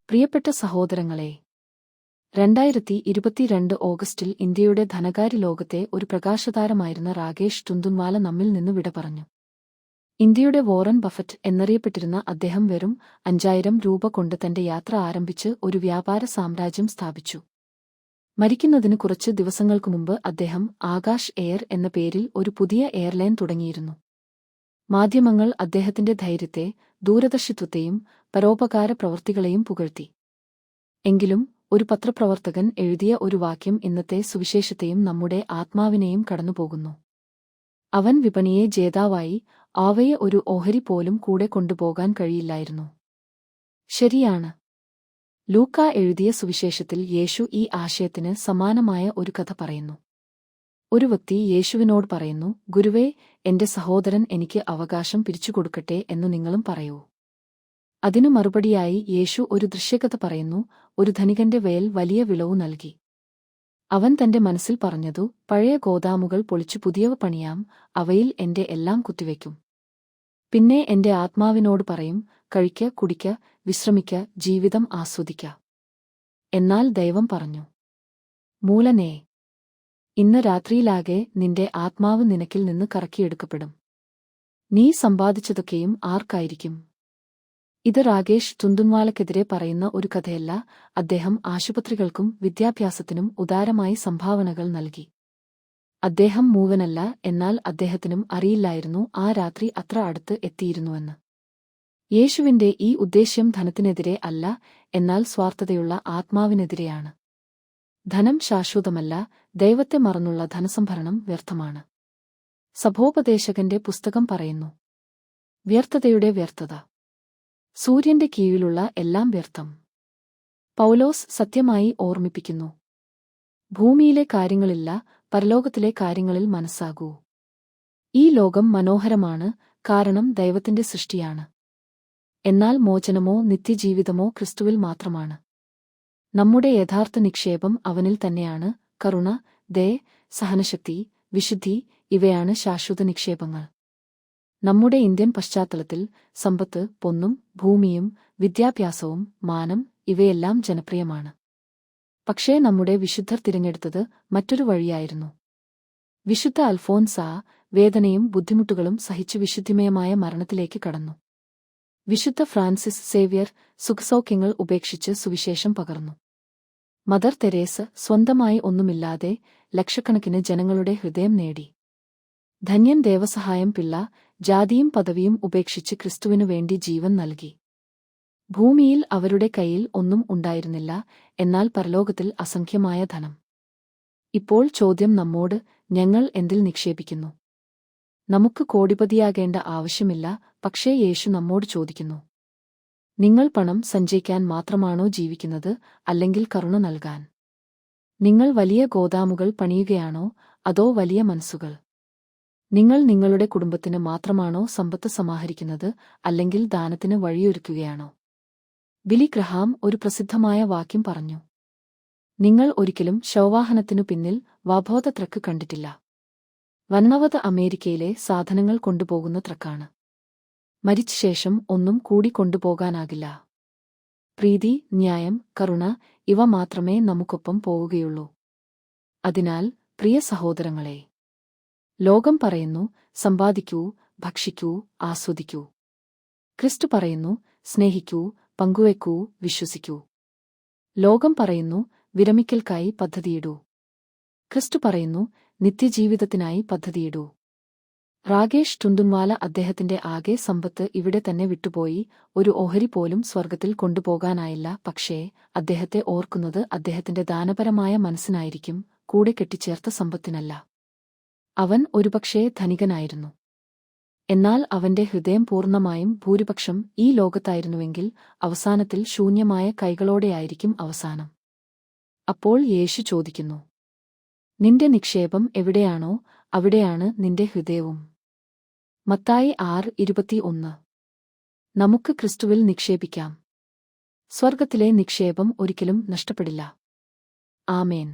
പ്രിയപ്പെട്ട സഹോദരങ്ങളെ, 2022 ഓഗസ്റ്റിൽ ഇന്ത്യയുടെ ധനകാര്യ ലോകത്തെ ഒരു പ്രകാശതാരമായിരുന്ന രാകേഷ് ടുന്തുൻവാല നമ്മിൽ നിന്ന് വിട പറഞ്ഞു. ഇന്ത്യയുടെ വോറൻ ബഫറ്റ് എന്നറിയപ്പെട്ടിരുന്ന അദ്ദേഹം വെറും 5000 രൂപ കൊണ്ട് തന്റെ യാത്ര ആരംഭിച്ച് ഒരു വ്യാപാര സാമ്രാജ്യം സ്ഥാപിച്ചു. മരിക്കുന്നതിന് കുറച്ച് ദിവസങ്ങൾക്കു മുമ്പ് അദ്ദേഹം ആകാശ് എയർ എന്ന പേരിൽ ഒരു പുതിയ എയർലൈൻ തുടങ്ങിയിരുന്നു. മാധ്യമങ്ങൾ അദ്ദേഹത്തിന്റെ ധൈര്യത്തെ, ദൂരദർശിത്വത്തെയും പരോപകാര പ്രവൃത്തികളെയും പുകഴ്ത്തി. എങ്കിലും ഒരു പത്രപ്രവർത്തകൻ എഴുതിയ ഒരു വാക്യം ഇന്നത്തെ സുവിശേഷത്തെയും നമ്മുടെ ആത്മാവിനെയും കടന്നുപോകുന്നു. അവൻ വിപണിയെ ജേതാവായി, അവയെ ഒരു ഓഹരി പോലും കൂടെ കൊണ്ടുപോകാൻ കഴിയില്ലായിരുന്നു. ശരിയാണ്. ലൂക്കാ എഴുതിയ സുവിശേഷത്തിൽ യേശു ഈ ആശയത്തിന് സമാനമായ ഒരു കഥ പറയുന്നു. ഒരു വ്യക്തി യേശുവിനോട് പറയുന്നു, ഗുരുവേ, എന്റെ സഹോദരൻ എനിക്ക് അവകാശം പിരിച്ചുകൊടുക്കട്ടെ എന്നു നിങ്ങളും പറയൂ. അതിനു മറുപടിയായി യേശു ഒരു ദൃശ്യകഥ പറയുന്നു. ഒരു ധനികന്റെ വയൽ വലിയ വിളവു നൽകി. അവൻ തന്റെ മനസ്സിൽ പറഞ്ഞതു, പഴയ ഗോദാമുകൾ പൊളിച്ചു പുതിയവ പണിയാം, അവയിൽ എന്റെ എല്ലാം കുത്തിവയ്ക്കും. പിന്നെ എന്റെ ആത്മാവിനോട് പറയും, കഴിക്ക, കുടിക്ക, വിശ്രമിക്ക, ജീവിതം ആസ്വദിക്ക. എന്നാൽ ദൈവം പറഞ്ഞു, മൂലനേ, ഇന്ന് രാത്രിയിലാകെ നിന്റെ ആത്മാവ് നിനക്കിൽ നിന്ന് കറക്കിയെടുക്കപ്പെടും. നീ സമ്പാദിച്ചതൊക്കെയും ആർക്കായിരിക്കും? ഇത് രാകേഷ് ടുന്തുൻവാലക്കെതിരെ പറയുന്ന ഒരു കഥയല്ല. അദ്ദേഹം ആശുപത്രികൾക്കും വിദ്യാഭ്യാസത്തിനും ഉദാരമായി സംഭാവനകൾ നൽകി. അദ്ദേഹം മൂവനല്ല, എന്നാൽ അദ്ദേഹത്തിനും അറിയില്ലായിരുന്നു ആ രാത്രി അത്ര അടുത്ത് എത്തിയിരുന്നുവെന്ന്. യേശുവിന്റെ ഈ ഉദ്ദേശ്യം ധനത്തിനെതിരെ അല്ല, എന്നാൽ സ്വാർത്ഥതയുള്ള ആത്മാവിനെതിരെയാണ്. ധനം ശാശ്വതമല്ല, ദൈവത്തെ മറന്നുള്ള ധനസംഭരണം വ്യർത്ഥമാണ്. സഭോപദേശകന്റെ പുസ്തകം പറയുന്നു, വ്യർത്ഥതയുടെ വ്യർത്ഥത. സൂര്യന്റെ കീഴിലുള്ള എല്ലാം വ്യർത്ഥം. പൗലോസ് സത്യമായി ഓർമ്മിപ്പിക്കുന്നു, ഭൂമിയിലെ കാര്യങ്ങളില്ല, പരലോകത്തിലെ കാര്യങ്ങളിൽ മനസ്സാകൂ. ഈ ലോകം മനോഹരമാണ്, കാരണം ദൈവത്തിന്റെ സൃഷ്ടിയാണ്. എന്നാൽ മോചനമോ നിത്യജീവിതമോ ക്രിസ്തുവിൽ മാത്രമാണ്. നമ്മുടെ യഥാർത്ഥ നിക്ഷേപം അവനിൽ തന്നെയാണ്. കരുണ, ദയ, സഹനശക്തി, വിശുദ്ധി ഇവയാണ് ശാശ്വത നിക്ഷേപങ്ങൾ. നമ്മുടെ ഇന്ത്യൻ പശ്ചാത്തലത്തിൽ സമ്പത്ത്, പൊന്നും ഭൂമിയും വിദ്യാഭ്യാസവും മാനം ഇവയെല്ലാം ജനപ്രിയമാണ്. പക്ഷേ നമ്മുടെ വിശുദ്ധർ തിരഞ്ഞെടുത്തത് മറ്റൊരു വഴിയായിരുന്നു. വിശുദ്ധ അൽഫോൻസാ വേദനയും ബുദ്ധിമുട്ടുകളും സഹിച്ചു വിശുദ്ധിമയമായ മരണത്തിലേക്ക് കടന്നു. വിശുദ്ധ ഫ്രാൻസിസ് സേവ്യർ സുഖസൗഖ്യങ്ങൾ ഉപേക്ഷിച്ച് സുവിശേഷം പകർന്നു. മദർ തെരേസ സ്വന്തമായി ഒന്നുമില്ലാതെ ലക്ഷക്കണക്കിന് ജനങ്ങളുടെ ഹൃദയം നേടി. ധന്യൻ ദേവസഹായം പിള്ള ജാതിയും പദവിയും ഉപേക്ഷിച്ച് ക്രിസ്തുവിനു വേണ്ടി ജീവൻ നൽകി. ഭൂമിയിൽ അവരുടെ കയ്യിൽ ഒന്നും ഉണ്ടായിരുന്നില്ല, എന്നാൽ പരലോകത്തിൽ അസംഖ്യമായ ധനം. ഇപ്പോൾ ചോദ്യം നമ്മോട്, ഞങ്ങൾ എന്തിൽ നിക്ഷേപിക്കുന്നു? നമുക്ക് കോടിപതിയാകേണ്ട ആവശ്യമില്ല, പക്ഷേ യേശു നമ്മോട് ചോദിക്കുന്നു, നിങ്ങൾ പണം സഞ്ചയിക്കാൻ മാത്രമാണോ ജീവിക്കുന്നത്, അല്ലെങ്കിൽ കരുണ നൽകാൻ? നിങ്ങൾ വലിയ ഗോദാമുകൾ പണിയുകയാണോ, അതോ വലിയ മനസ്സുകൾ? നിങ്ങൾ നിങ്ങളുടെ കുടുംബത്തിന് മാത്രമാണോ സമ്പത്ത് സമാഹരിക്കുന്നത്, അല്ലെങ്കിൽ ദാനത്തിന് വഴിയൊരുക്കുകയാണോ? ബിലി ഗ്രഹാം ഒരു പ്രസിദ്ധമായ വാക്യം പറഞ്ഞു, നിങ്ങൾ ഒരിക്കലും ശവവാഹനത്തിനു പിന്നിൽ വാബോധ ട്രക്ക് കണ്ടിട്ടില്ല. വന്നവത് അമേരിക്കയിലെ സാധനങ്ങൾ കൊണ്ടുപോകുന്ന ട്രക്കാണ്. മരിച്ച ശേഷം ഒന്നും കൂടി കൊണ്ടുപോകാനാകില്ല. പ്രീതി, ന്യായം, കരുണ ഇവ മാത്രമേ നമുക്കൊപ്പം പോവുകയുള്ളൂ. അതിനാൽ പ്രിയ സഹോദരങ്ങളെ, ലോകം പറയുന്നു, സമ്പാദിക്കൂ, ഭക്ഷിക്കൂ, ആസ്വദിക്കൂ. ക്രിസ്തു പറയുന്നു, സ്നേഹിക്കൂ, പങ്കുവെക്കൂ, വിശ്വസിക്കൂ. ലോകം പറയുന്നു, വിരമിക്കൽക്കായി പദ്ധതിയിടൂ. ക്രിസ്തു പറയുന്നു, നിത്യജീവിതത്തിനായി പദ്ധതിയിടൂ. രാകേഷ് ടുന്തുൻവാല അദ്ദേഹത്തിന്റെ ആകെ സമ്പത്ത് ഇവിടെ തന്നെ വിട്ടുപോയി. ഒരു ഓഹരി പോലും സ്വർഗത്തിൽ കൊണ്ടുപോകാനായില്ല. പക്ഷേ അദ്ദേഹത്തെ ഓർക്കുന്നത് അദ്ദേഹത്തിന്റെ ദാനപരമായ മനസ്സിനായിരിക്കും, കൂടെ കെട്ടിച്ചേർത്ത സമ്പത്തിനല്ല. അവൻ ഒരുപക്ഷേ ധനികനായിരുന്നു, എന്നാൽ അവന്റെ ഹൃദയം പൂർണ്ണമായും ഭൂരിപക്ഷം ഈ ലോകത്തായിരുന്നുവെങ്കിൽ അവസാനത്തിൽ ശൂന്യമായ കൈകളോടെയായിരിക്കും അവസാനം. അപ്പോൾ യേശു ചോദിക്കുന്നു, നിന്റെ നിക്ഷേപം എവിടെയാണോ അവിടെയാണ് നിന്റെ ഹൃദയവും. മത്തായി 6:21. നമുക്ക് ക്രിസ്തുവിൽ നിക്ഷേപിക്കാം. സ്വർഗത്തിലെ നിക്ഷേപം ഒരിക്കലും നഷ്ടപ്പെടില്ല. ആമേൻ.